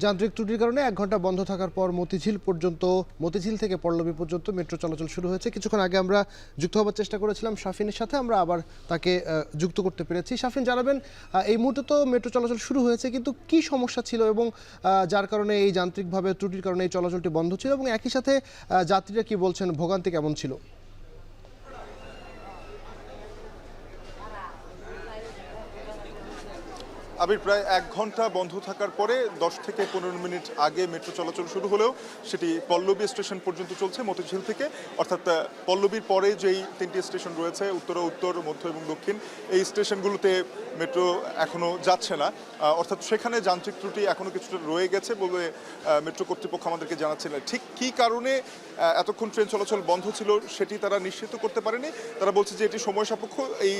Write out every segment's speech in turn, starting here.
যান্ত্রিক ত্রুটির কারণে ১ ঘন্টা বন্ধ থাকার পর মতিঝিল থেকে পল্লবী পর্যন্ত মেট্রো চলাচল শুরু হয়েছে। কিছুক্ষণ আগে আমরা যুক্ত হবার চেষ্টা করেছিলাম শাফিনের সাথে, আমরা আবার তাকে যুক্ত করতে পেরেছি। শাফিন, জানাবেন এই মুহূর্তে তো মেট্রো চলাচল শুরু হয়েছে, কিন্তু কি সমস্যা ছিল এবং যার কারণে এই যান্ত্রিকভাবে ত্রুটির কারণে এই চলাচলটি বন্ধ ছিল, এবং একই সাথে যাত্রীরা কি বলছেন, ভোগান্তি কেমন ছিল? আবির, প্রায় ১ ঘন্টা বন্ধ থাকার পরে ১০ থেকে ১৫ মিনিট আগে মেট্রো চলাচল শুরু হলেও সেটি পল্লবী স্টেশন পর্যন্ত চলছে মতিঝিল থেকে। অর্থাৎ পল্লবীর পরে যেই ৩টি স্টেশন রয়েছে, উত্তর, মধ্য এবং দক্ষিণ, এই স্টেশনগুলোতে মেট্রো এখনও যাচ্ছে না। অর্থাৎ সেখানে যান্ত্রিক ত্রুটি এখনও কিছুটা রয়ে গেছে বলে মেট্রো কর্তৃপক্ষ আমাদেরকে জানাচ্ছিলেন। ঠিক কী কারণে এতক্ষণ ট্রেন চলাচল বন্ধ ছিল সেটি তারা নিশ্চিত করতে পারেনি। তারা বলছে যে এটি সময় সাপেক্ষ, এই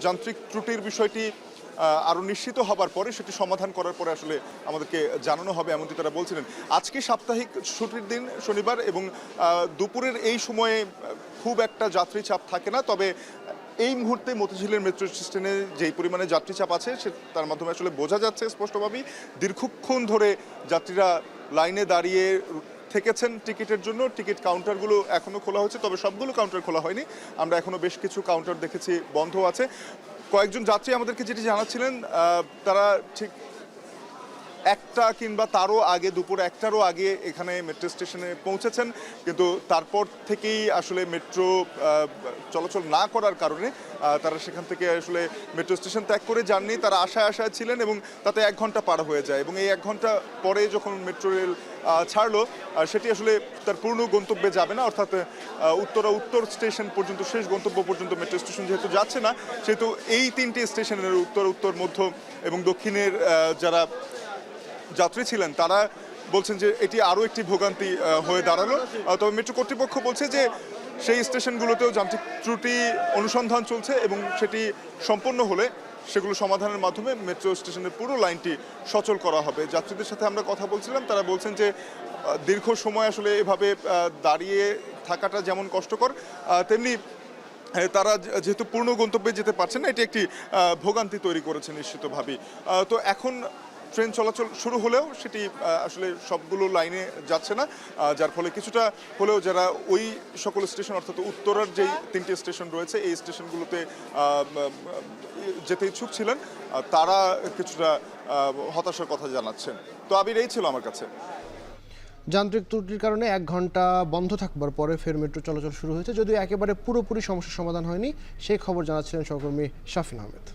যান্ত্রিক ত্রুটির বিষয়টি আরও নিশ্চিত হবার পরে সেটি সমাধান করার পরে আসলে আমাদেরকে জানানো হবে, এমনটি তারা বলছিলেন। আজকে সাপ্তাহিক ছুটির দিন, শনিবার, এবং দুপুরের এই সময়ে খুব একটা যাত্রী চাপ থাকে না। তবে এই মুহূর্তে মতিঝিলের মেট্রো স্টেশনে যেই পরিমাণে যাত্রী চাপ আছে তার মাধ্যমে আসলে বোঝা যাচ্ছে স্পষ্টভাবেই দীর্ঘক্ষণ ধরে যাত্রীরা লাইনে দাঁড়িয়ে থেকেছেন টিকিটের জন্য। টিকিট কাউন্টারগুলো এখনও খোলা হয়েছে, তবে সবগুলো কাউন্টার খোলা হয়নি। আমরা এখনও বেশ কিছু কাউন্টার দেখেছি বন্ধ আছে। কয়েকজন যাত্রী আমাদেরকে যেটি জানাচ্ছিলেন, তারা ঠিক ১টা কিংবা তারও আগে, দুপুর ১টারও আগে এখানে মেট্রো স্টেশনে পৌঁছেছেন, কিন্তু তারপর থেকেই আসলে মেট্রো চলাচল না করার কারণে তারা সেখান থেকে আসলে মেট্রো স্টেশন ত্যাগ করে যাননি। তারা আশায় ছিলেন এবং তাতে ১ ঘন্টা পার হয়ে যায়, এবং এই ১ ঘন্টা পরে যখন মেট্রো রেল ছাড়লো, সেটি আসলে তার পূর্ণ গন্তব্যে যাবে না। অর্থাৎ উত্তর স্টেশন পর্যন্ত, শেষ গন্তব্য পর্যন্ত মেট্রো স্টেশন যেহেতু যাচ্ছে না, সেহেতু এই 3টি স্টেশনের উত্তর, মধ্য এবং দক্ষিণের যারা যাত্রী ছিলেন তারা বলছেন যে এটি আরও একটি ভোগান্তি হয়ে দাঁড়ালো। তবে মেট্রো কর্তৃপক্ষ বলছে যে সেই স্টেশনগুলোতেও যান্ত্রিক ত্রুটি অনুসন্ধান চলছে, এবং সেটি সম্পন্ন হলে সেগুলো সমাধানের মাধ্যমে মেট্রো স্টেশনের পুরো লাইনটি সচল করা হবে। যাত্রীদের সাথে আমরা কথা বলছিলাম, তারা বলছেন যে দীর্ঘ সময় আসলে এভাবে দাঁড়িয়ে থাকাটা যেমন কষ্টকর, তেমনি তারা যেহেতু পূর্ণ গন্তব্যে যেতে পারছেন না, এটি একটি ভোগান্তি তৈরি করেছে নিশ্চিতভাবেই। তো এখন ট্রেন চলাচল শুরু হলেও সেটি আসলে সবগুলো লাইনে যাচ্ছে না, যার ফলে কিছুটা হলেও যারা ওই সকল স্টেশন, অর্থাৎ উত্তরের যেই 3টি স্টেশন রয়েছে, এই স্টেশনগুলোতে যেতে ইচ্ছুক ছিলেন, তারা কিছুটা হতাশার কথা জানাচ্ছেন। তো আবির, এই ছিল আমার কাছে। যান্ত্রিক ত্রুটির কারণে ১ ঘন্টা বন্ধ থাকবার পরে ফের মেট্রো চলাচল শুরু হয়েছে, যদিও একেবারে পুরোপুরি সমস্যার সমাধান হয়নি, সেই খবর জানাচ্ছিলেন সহকর্মী শাফিন আহমেদ।